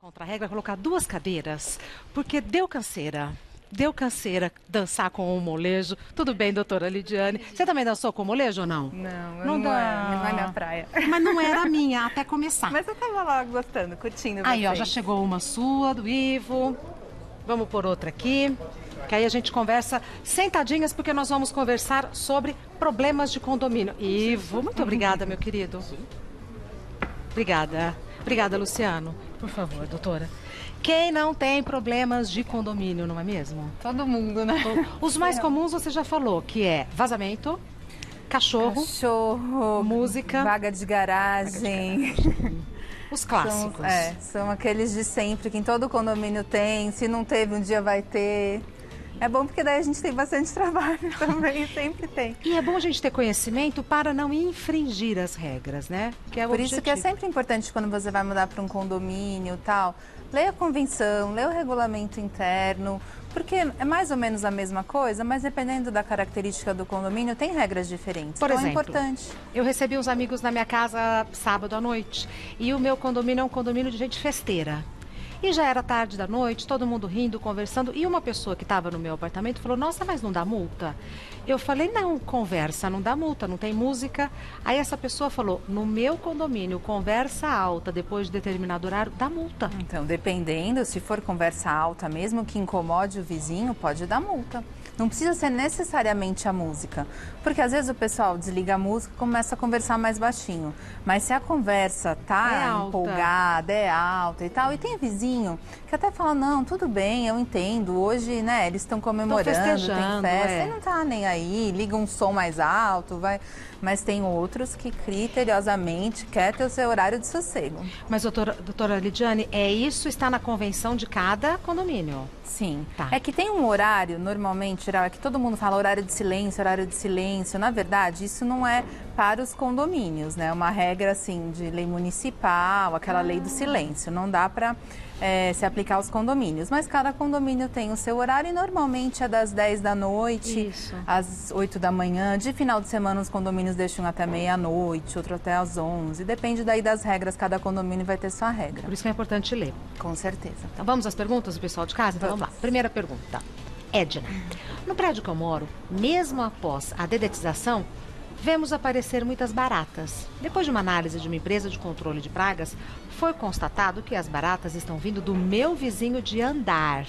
Contra a regra, colocar duas cadeiras, porque deu canseira. Deu canseira dançar com o molejo. Tudo bem, doutora Lidiane? Você também dançou com o molejo ou não? Não é minha praia. Mas não era a minha, até começar. Mas eu tava lá gostando, curtindo. Aí, ó, já chegou uma sua, do Ivo. Vamos por outra aqui. Que aí a gente conversa sentadinhas, porque nós vamos conversar sobre problemas de condomínio. Ivo, muito obrigada, meu querido. Obrigada. Obrigada, Luciano. Por favor, doutora. Quem não tem problemas de condomínio, não é mesmo? Todo mundo, né? Os mais comuns você já falou, que é vazamento, cachorro, música, vaga de garagem. Os clássicos. São aqueles de sempre, que em todo condomínio tem. Se não teve, um dia vai ter. É bom porque daí a gente tem bastante trabalho também, sempre tem. E é bom a gente ter conhecimento para não infringir as regras, né? Que é o Por objetivo. isso que é sempre importante quando você vai mudar para um condomínio e tal, leia a convenção, leia o regulamento interno, porque é mais ou menos a mesma coisa, mas dependendo da característica do condomínio, tem regras diferentes. Por exemplo, é importante. Eu recebi uns amigos na minha casa sábado à noite e o meu condomínio é um condomínio de gente festeira. E já era tarde da noite, todo mundo rindo, conversando. E uma pessoa que estava no meu apartamento falou, nossa, mas não dá multa? Eu falei, não, conversa, não dá multa, não tem música. Aí essa pessoa falou, no meu condomínio, conversa alta depois de determinado horário, dá multa. Então, dependendo, se for conversa alta, mesmo que incomode o vizinho, pode dar multa. Não precisa ser necessariamente a música, porque às vezes o pessoal desliga a música e começa a conversar mais baixinho. Mas se a conversa tá empolgada, é alta e tal, e tem vizinho que até fala, não, tudo bem, eu entendo, hoje, né, eles estão comemorando, tem festa, e não tá nem aí, liga um som mais alto, vai... Mas tem outros que criteriosamente quer ter o seu horário de sossego. Mas, doutora Lidiane, isso está na convenção de cada condomínio? Sim. Tá. É que tem um horário, normalmente, geral, é que todo mundo fala horário de silêncio, horário de silêncio. Na verdade, isso não é para os condomínios, né? É uma regra, assim, de lei municipal, aquela lei do silêncio. Não dá para se aplicar aos condomínios. Mas cada condomínio tem o seu horário e normalmente é das 10 da noite às 8 da manhã. De final de semana, os condomínios deixam até meia-noite, outro até às 11. Depende daí das regras, cada condomínio vai ter sua regra. Por isso que é importante ler. Com certeza. Então vamos às perguntas do pessoal de casa? Então vamos lá. Primeira pergunta. Edna, no prédio que eu moro, mesmo após a dedetização, vemos aparecer muitas baratas. Depois de uma análise de uma empresa de controle de pragas, foi constatado que as baratas estão vindo do meu vizinho de andar.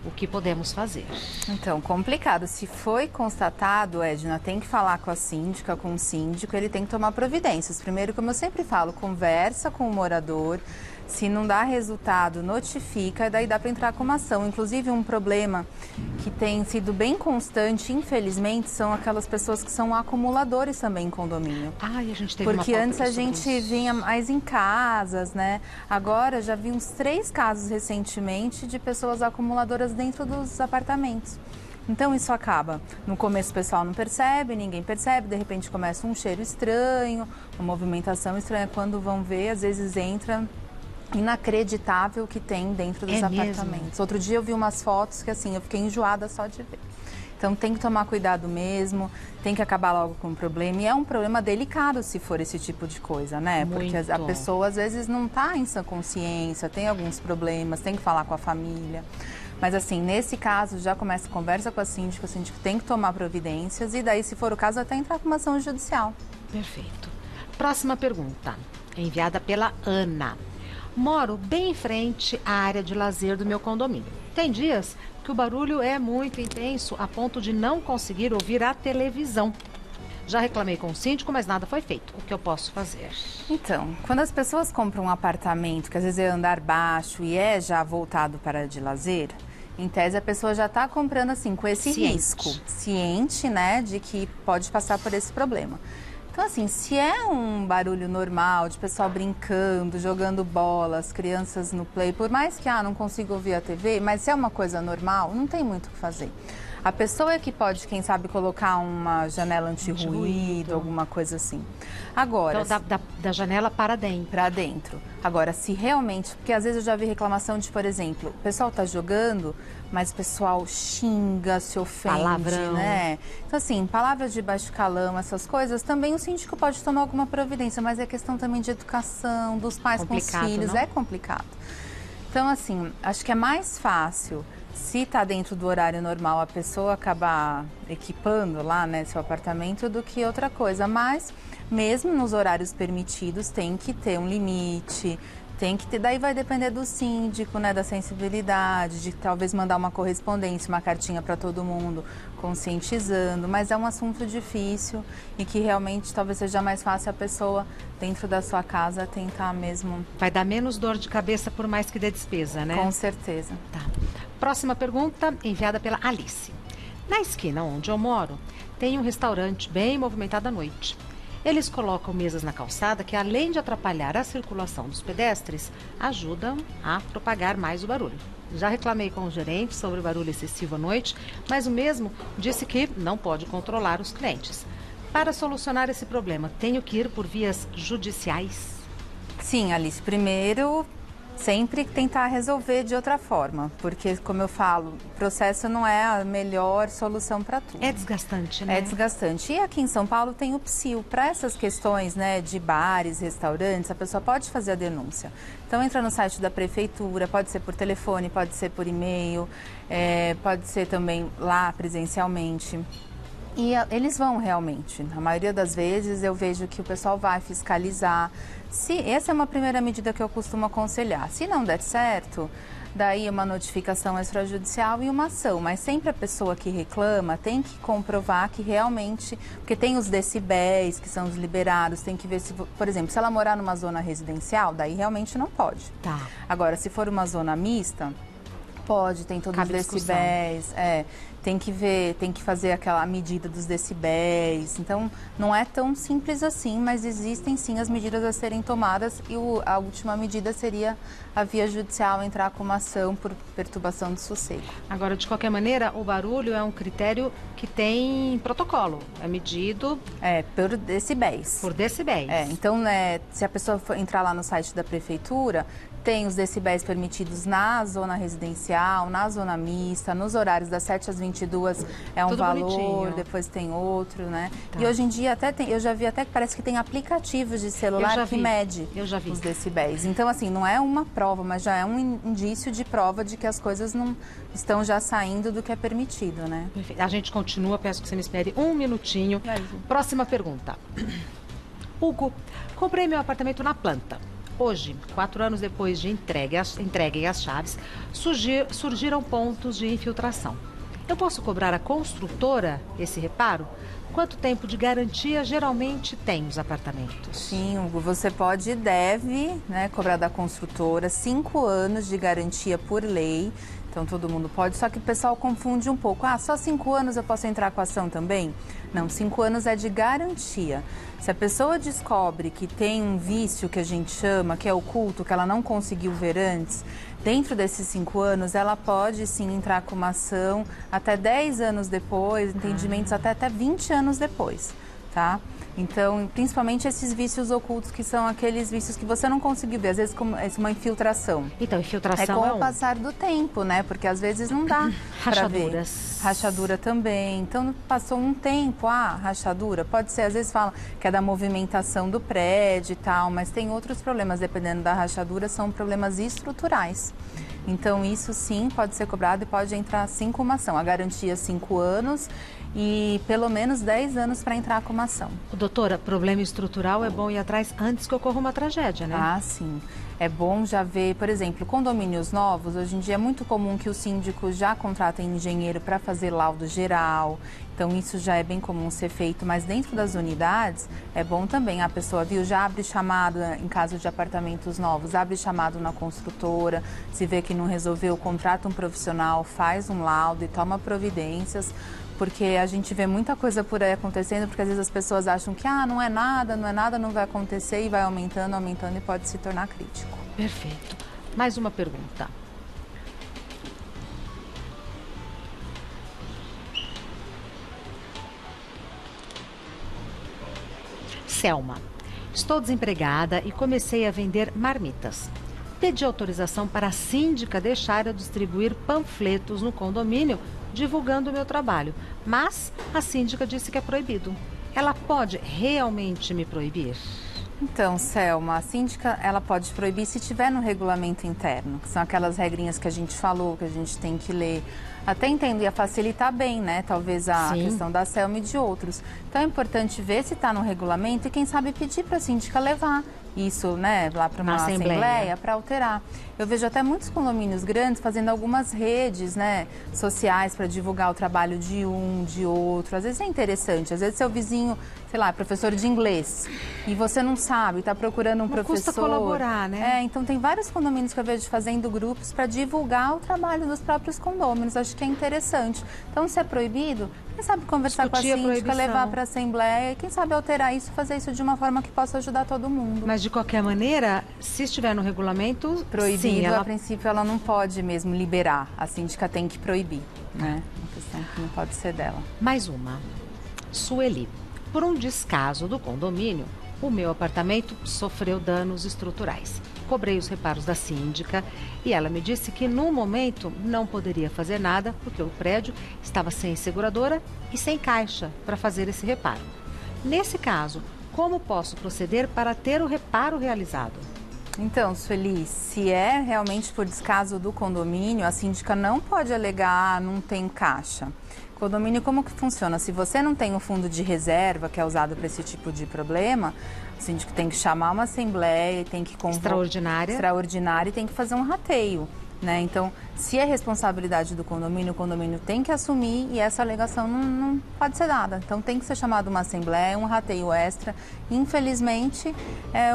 O que podemos fazer? Então, complicado. Se foi constatado, Edna, tem que falar com a síndica, com o síndico, ele tem que tomar providências. Primeiro, como eu sempre falo, conversa com o morador. Se não dá resultado, notifica, e daí dá para entrar com uma ação. Inclusive, um problema que tem sido bem constante, infelizmente, são aquelas pessoas que são acumuladores também em condomínio. Ai, a gente teve Porque antes a gente vinha mais em casas, né? Agora já vi uns 3 casos recentemente de pessoas acumuladoras dentro dos apartamentos. Então isso acaba. No começo o pessoal não percebe, ninguém percebe, de repente começa um cheiro estranho, uma movimentação estranha. Quando vão ver, às vezes entra... inacreditável que tem dentro dos apartamentos. Mesmo? Outro dia eu vi umas fotos que assim, eu fiquei enjoada só de ver. Então tem que tomar cuidado mesmo, tem que acabar logo com o problema. E é um problema delicado se for esse tipo de coisa, né? Porque a pessoa às vezes não está em sã consciência, tem alguns problemas, tem que falar com a família. Mas assim, nesse caso, já começa a conversa com a síndica, o síndico tem que tomar providências e daí, se for o caso, até entrar com uma ação judicial. Perfeito. Próxima pergunta, enviada pela Ana. Moro bem em frente à área de lazer do meu condomínio. Tem dias que o barulho é muito intenso a ponto de não conseguir ouvir a televisão. Já reclamei com o síndico, mas nada foi feito. O que eu posso fazer? Então, quando as pessoas compram um apartamento, que às vezes é andar baixo e é já voltado para a área de lazer, em tese a pessoa já está comprando assim, com esse risco. Ciente, né, de que pode passar por esse problema. Então, assim, se é um barulho normal, de pessoal brincando, jogando bolas, crianças no play, por mais que não consiga ouvir a TV, mas se é uma coisa normal, não tem muito o que fazer. A pessoa é que pode, quem sabe, colocar uma janela anti-ruído, alguma coisa assim. Agora... Então, da janela para dentro. Para dentro. Agora, se realmente... Porque às vezes eu já vi reclamação de, por exemplo, o pessoal tá jogando, mas o pessoal xinga, se ofende, palavrão, né? Então, assim, palavras de baixo calão, essas coisas, também o síndico pode tomar alguma providência, mas é questão também de educação, dos pais com os filhos, não? é complicado. Então, assim, acho que é mais fácil, se está dentro do horário normal, a pessoa acabar equipando lá, né, seu apartamento, do que outra coisa. Mas, mesmo nos horários permitidos, tem que ter um limite, tem que ter, daí vai depender do síndico, né, da sensibilidade, de talvez mandar uma correspondência, uma cartinha para todo mundo, conscientizando, mas é um assunto difícil e que realmente talvez seja mais fácil a pessoa, dentro da sua casa, tentar mesmo. Vai dar menos dor de cabeça por mais que dê despesa, né? Com certeza. Tá. Próxima pergunta, enviada pela Alice. Na esquina onde eu moro, tem um restaurante bem movimentado à noite. Eles colocam mesas na calçada que, além de atrapalhar a circulação dos pedestres, ajudam a propagar mais o barulho. Já reclamei com o gerente sobre o barulho excessivo à noite, mas o mesmo disse que não pode controlar os clientes. Para solucionar esse problema, tenho que ir por vias judiciais? Sim, Alice, primeiro sempre tentar resolver de outra forma, porque, como eu falo, o processo não é a melhor solução para tudo. É desgastante, né? É desgastante. E aqui em São Paulo tem o PSIL. Para essas questões, né, de bares, restaurantes, a pessoa pode fazer a denúncia. Então, entra no site da prefeitura, pode ser por telefone, pode ser por e-mail, pode ser também lá presencialmente. E eles vão realmente. Na maioria das vezes eu vejo que o pessoal vai fiscalizar. Essa é uma primeira medida que eu costumo aconselhar. Se não der certo, daí uma notificação extrajudicial e uma ação. Mas sempre a pessoa que reclama tem que comprovar que realmente... Porque tem os decibéis que são os liberados, tem que ver se... Por exemplo, se ela morar numa zona residencial, daí realmente não pode. Tá. Agora, se for uma zona mista, pode, tem todos os decibéis. Tem que ver, tem que fazer aquela medida dos decibéis. Então, não é tão simples assim, mas existem sim as medidas a serem tomadas e a última medida seria a via judicial entrar com uma ação por perturbação do sossego. Agora, de qualquer maneira, o barulho é um critério que tem protocolo, é medido... por decibéis. Por decibéis. Então, se a pessoa for entrar lá no site da prefeitura, tem os decibéis permitidos na zona residencial, na zona mista, nos horários das 7 às 22 é um Tudo valor, bonitinho. Depois tem outro, né? Tá. E hoje em dia até eu já vi até que parece que tem aplicativos de celular que mede os decibéis. Então, assim, não é uma prova, mas já é um indício de prova de que as coisas não estão já saindo do que é permitido, né? Perfeito. A gente continua, peço que você me espere um minutinho. Próxima pergunta. Hugo, comprei meu apartamento na planta. Hoje, 4 anos depois de entreguem as chaves, surgiram pontos de infiltração. Eu posso cobrar a construtora esse reparo? Quanto tempo de garantia geralmente tem os apartamentos? Sim, Hugo, você pode e deve, né, cobrar da construtora 5 anos de garantia por lei. Então, todo mundo pode, só que o pessoal confunde um pouco. Só 5 anos eu posso entrar com a ação também? Não, 5 anos é de garantia. Se a pessoa descobre que tem um vício que a gente chama, que é oculto, que ela não conseguiu ver antes, dentro desses 5 anos, ela pode sim entrar com uma ação até 10 anos depois, entendimentos até 20 anos depois, tá? Então, principalmente esses vícios ocultos, que são aqueles vícios que você não conseguiu ver, às vezes como uma infiltração. Então, infiltração é com o passar do tempo, né? Porque às vezes não dá para ver. Rachadura também. Então, passou um tempo, rachadura. Pode ser, às vezes fala que é da movimentação do prédio e tal, mas tem outros problemas, dependendo da rachadura, são problemas estruturais. Então, isso sim pode ser cobrado e pode entrar sim com uma ação. A garantia 5 anos e pelo menos 10 anos para entrar com uma ação. Doutora, problema estrutural é bom ir atrás antes que ocorra uma tragédia, né? Sim. É bom já ver, por exemplo, condomínios novos. Hoje em dia é muito comum que os síndicos já contratem engenheiro para fazer laudo geral. Então, isso já é bem comum ser feito. Mas dentro das unidades, é bom também. A pessoa, já abre chamado, em caso de apartamentos novos, abre chamado na construtora. Se vê que não resolveu, contrata um profissional, faz um laudo e toma providências. Porque a gente vê muita coisa por aí acontecendo, porque às vezes as pessoas acham que não é nada, não vai acontecer, e vai aumentando e pode se tornar crítico. Perfeito. Mais uma pergunta. Selma, estou desempregada e comecei a vender marmitas. Pedi autorização para a síndica deixar eu distribuir panfletos no condomínio divulgando o meu trabalho, mas a síndica disse que é proibido. Ela pode realmente me proibir? Então, Selma, a síndica, ela pode proibir se tiver no regulamento interno, que são aquelas regrinhas que a gente falou, que a gente tem que ler. Até entendo, ia facilitar bem, né? Talvez a questão da Selma e de outros. Então, é importante ver se está no regulamento e, quem sabe, pedir para a síndica levar isso, né, lá para uma assembleia para alterar. Eu vejo até muitos condomínios grandes fazendo algumas redes, né, sociais para divulgar o trabalho de um, de outro. Às vezes é interessante, às vezes seu vizinho, sei lá, é professor de inglês e você não sabe, está procurando um professor. Custa colaborar, né? Então tem vários condomínios que eu vejo fazendo grupos para divulgar o trabalho dos próprios condôminos. Acho que é interessante. Então, se é proibido, quem sabe conversar com a síndica, levar para a assembleia e quem sabe alterar isso, fazer isso de uma forma que possa ajudar todo mundo. Mas de qualquer maneira, se estiver no regulamento, proibido, sim, a princípio ela não pode mesmo liberar. A síndica tem que proibir, né? Uma questão que não pode ser dela. Mais uma. Sueli, por um descaso do condomínio, o meu apartamento sofreu danos estruturais. Cobrei os reparos da síndica e ela me disse que no momento não poderia fazer nada porque o prédio estava sem seguradora e sem caixa para fazer esse reparo. Nesse caso, como posso proceder para ter o reparo realizado? Então, Sueli, se é realmente por descaso do condomínio, a síndica não pode alegar, não tem caixa. Condomínio, como que funciona? Se você não tem um fundo de reserva que é usado para esse tipo de problema, o síndico tem que chamar uma assembleia, tem que convocar extraordinária e tem que fazer um rateio, né? Então, se é responsabilidade do condomínio, o condomínio tem que assumir e essa alegação não pode ser dada. Então, tem que ser chamado uma assembleia, um rateio extra. Infelizmente,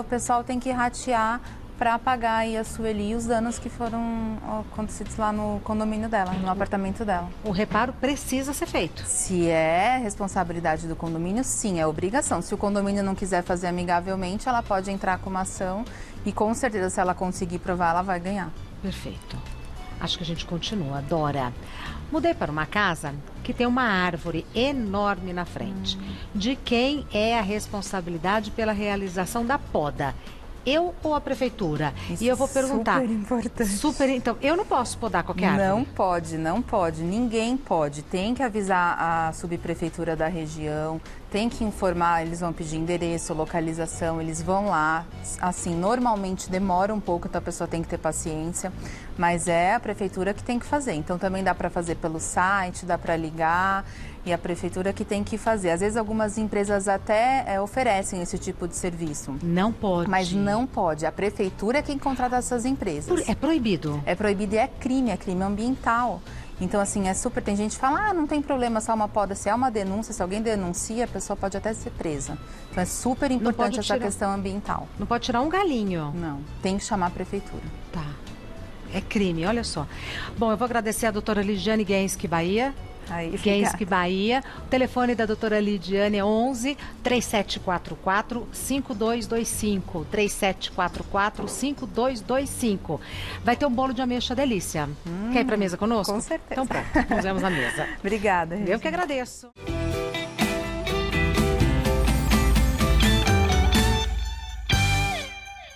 o pessoal tem que ratear para pagar aí a Sueli os danos que foram acontecidos lá no condomínio dela, no apartamento dela. O reparo precisa ser feito. Se é responsabilidade do condomínio, sim, é obrigação. Se o condomínio não quiser fazer amigavelmente, ela pode entrar com uma ação e com certeza, se ela conseguir provar, ela vai ganhar. Perfeito. Acho que a gente continua. Dora, mudei para uma casa que tem uma árvore enorme na frente. De quem é a responsabilidade pela realização da poda? Eu ou a prefeitura? Isso e eu vou perguntar. Super importante. Então, eu não posso podar qualquer árvore? Não pode. Ninguém pode. Tem que avisar a subprefeitura da região, tem que informar, eles vão pedir endereço, localização, eles vão lá. Assim, normalmente demora um pouco, então a pessoa tem que ter paciência, mas é a prefeitura que tem que fazer. Então, também dá para fazer pelo site, dá para ligar. E a prefeitura que tem que fazer. Às vezes, algumas empresas até oferecem esse tipo de serviço. Não pode. Mas não pode. A prefeitura é quem contrata essas empresas. É proibido? É proibido e é crime ambiental. Então, assim, tem gente que fala, não tem problema, só uma poda. Se é uma denúncia, se alguém denuncia, a pessoa pode até ser presa. Então, é super importante essa questão ambiental. Não pode tirar um galinho? Não, tem que chamar a prefeitura. Tá. É crime, olha só. Bom, eu vou agradecer a doutora Lidiane Genski Bahia. Genski Bahia. O telefone da doutora Lidiane é 11 3744 5225. 3744 5225. Vai ter um bolo de ameixa delícia. Quer ir pra mesa conosco? Com certeza. Então pronto, nos vemos na mesa. Obrigada, Regina. Eu que agradeço.